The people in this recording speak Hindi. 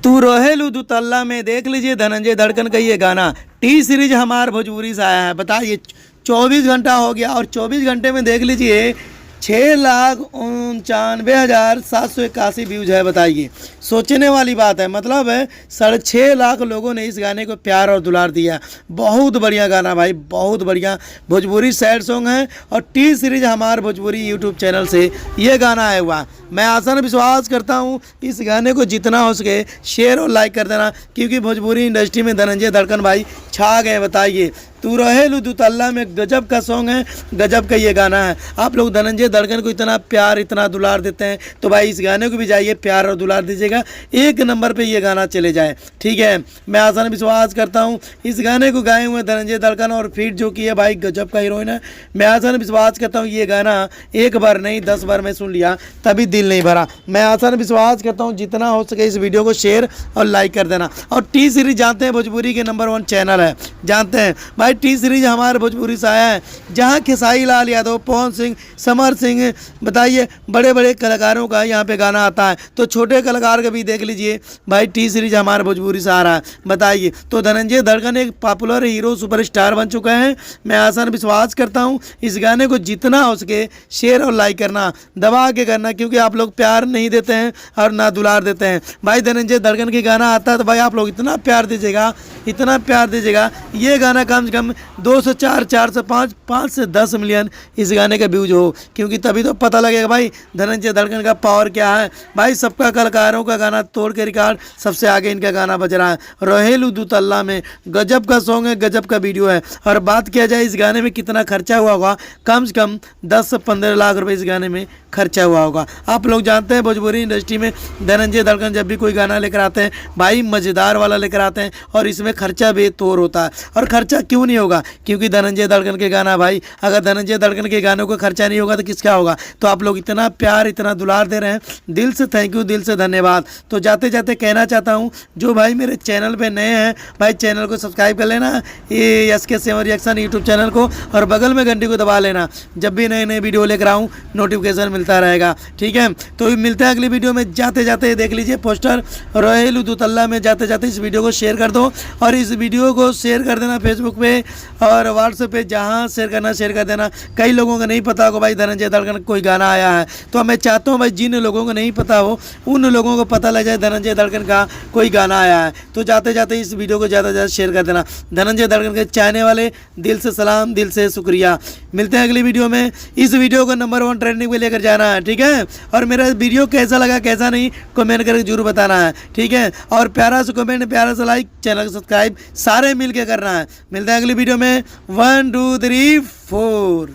तू रहेलू दुतल्ला में। देख लीजिए धनंजय धड़कन का ये गाना टी सीरीज हमार भोजपुरी से आया है। बताइए 24 घंटा हो गया और 24 घंटे में देख लीजिए 6,99,781 व्यूज है। बताइए सोचने वाली बात है, मतलब 6.5 लाख लोगों ने इस गाने को प्यार और दुलार दिया। बहुत बढ़िया गाना भाई, बहुत बढ़िया भोजपुरी सैड सॉन्ग है और टी सीरीज हमार भोजपुरी यूट्यूब चैनल से ये गाना आया हुआ। मैं आसान विश्वास करता हूँ इस गाने को जितना हो सके शेयर और लाइक कर देना, क्योंकि भोजपुरी इंडस्ट्री में धनंजय धड़कन भाई छा गए। बताइए तू रहेलू दुतल्ला में गजब का सॉन्ग है, गजब का ये गाना है। आप लोग धनंजय धड़कन को इतना प्यार इतना दुलार देते हैं तो भाई इस गाने को भी जाइए प्यार और दुलार दीजिएगा, 1 नंबर पे ये गाना चले जाए। ठीक है, मैं आसान विश्वास करता हूँ इस गाने को गाए हुए धनंजय धड़कन और फीट जो की है भाई गजब का हीरोइन है। मैं आसान विश्वास करता हूँ ये गाना 1 बार नहीं 10 बार मैं सुन लिया तभी दिल नहीं भरा। मैं आसान विश्वास करता हूँ जितना हो सके इस वीडियो को शेयर और लाइक कर देना। और टी सीरीज जानते हैं भोजपुरी के नंबर 1 चैनल है, जानते हैं भाई टी सीरीज हमारे भोजपुरी से आया है, जहाँ खेसारी लाल यादव, पवन सिंह, समर सिंह, बताइए बड़े बड़े कलाकारों का यहाँ पे गाना आता है। तो छोटे कलाकार का भी देख लीजिए भाई टी सीरीज हमारे भोजपुरी से आ रहा है। बताइए तो धनंजय धड़कन एक पॉपुलर हीरो सुपरस्टार बन चुका है। मैं आसान विश्वास करता हूँ इस गाने को जितना हो सके शेयर और लाइक करना, दबा के करना, क्योंकि आप लोग प्यार नहीं देते हैं और ना दुलार देते हैं। भाई धनंजय धड़कन की गाना आता है तो भाई आप लोग इतना प्यार दीजिएगा, इतना प्यार दीजिएगा। ये गाना कम से कम 2 से 4, 4 से 5, 5 से 10 मिलियन इस गाने का व्यूज हो, क्योंकि तभी तो पता लगेगा भाई धनंजय धड़कन का पावर क्या है। भाई सबका कलाकारों का गाना तोड़ के रिकॉर्ड सबसे आगे इनका गाना बज रहा है। रहेलू दुतल्ला में गजब का सॉन्ग है, गजब का वीडियो है। और बात किया जाए इस गाने में कितना खर्चा हुआ होगा, कम से कम 10 से 15 लाख रुपए इस गाने में खर्चा हुआ होगा। आप लोग जानते हैं भोजपुरी इंडस्ट्री में धनंजय धड़कन जब भी कोई गाना लेकर आते हैं भाई मज़ेदार वाला लेकर आते हैं और इसमें खर्चा बेतौर होता है। और खर्चा क्यों नहीं होगा, क्योंकि धनंजय धड़कन के गाना भाई, अगर धनंजय धड़कन के गानों को खर्चा नहीं होगा तो किसका होगा। तो आप लोग इतना प्यार इतना दुलार दे रहे हैं, दिल से थैंक यू, दिल से धन्यवाद। तो जाते जाते कहना चाहता हूँ जो भाई मेरे चैनल पे नए हैं भाई चैनल को सब्सक्राइब कर लेना, ये SK7 रिएक्शन यूट्यूब चैनल को, और बगल में घंटी को दबा लेना। जब भी नए नए वीडियो लेकर आऊँ नोटिफिकेशन मिलता रहेगा। ठीक है, तो मिलते हैं अगली वीडियो में। जाते जाते देख लीजिए पोस्टर रहेलू दुतल्ला में। जाते जाते इस वीडियो को शेयर कर दो और इस वीडियो को शेयर कर देना फेसबुक पे और व्हाट्सएप पे, जहाँ शेयर करना शेयर कर देना। कई लोगों को नहीं पता होगा भाई धनंजय धड़कन कोई गाना आया है, तो मैं चाहता हूँ भाई जिन लोगों को नहीं पता हो उन लोगों को पता लग जाए धनंजय धड़कन का कोई गाना आया है। तो जाते जाते इस वीडियो को ज़्यादा से ज़्यादा शेयर कर देना। धनंजय धड़कन के चाहने वाले दिल से सलाम, दिल से शुक्रिया। मिलते हैं अगली वीडियो में। इस वीडियो को नंबर 1 ट्रेंडिंग पे लेकर जाना है। ठीक है, और मेरा वीडियो कैसा लगा कैसा नहीं कमेंट करके जरूर बताना है। ठीक है, और प्यारा से कमेंट, प्यारा से लाइक, चैनल को सब्सक्राइब सारे मिल के करना है। मिलते हैं अगली वीडियो में। 1 2 3 4।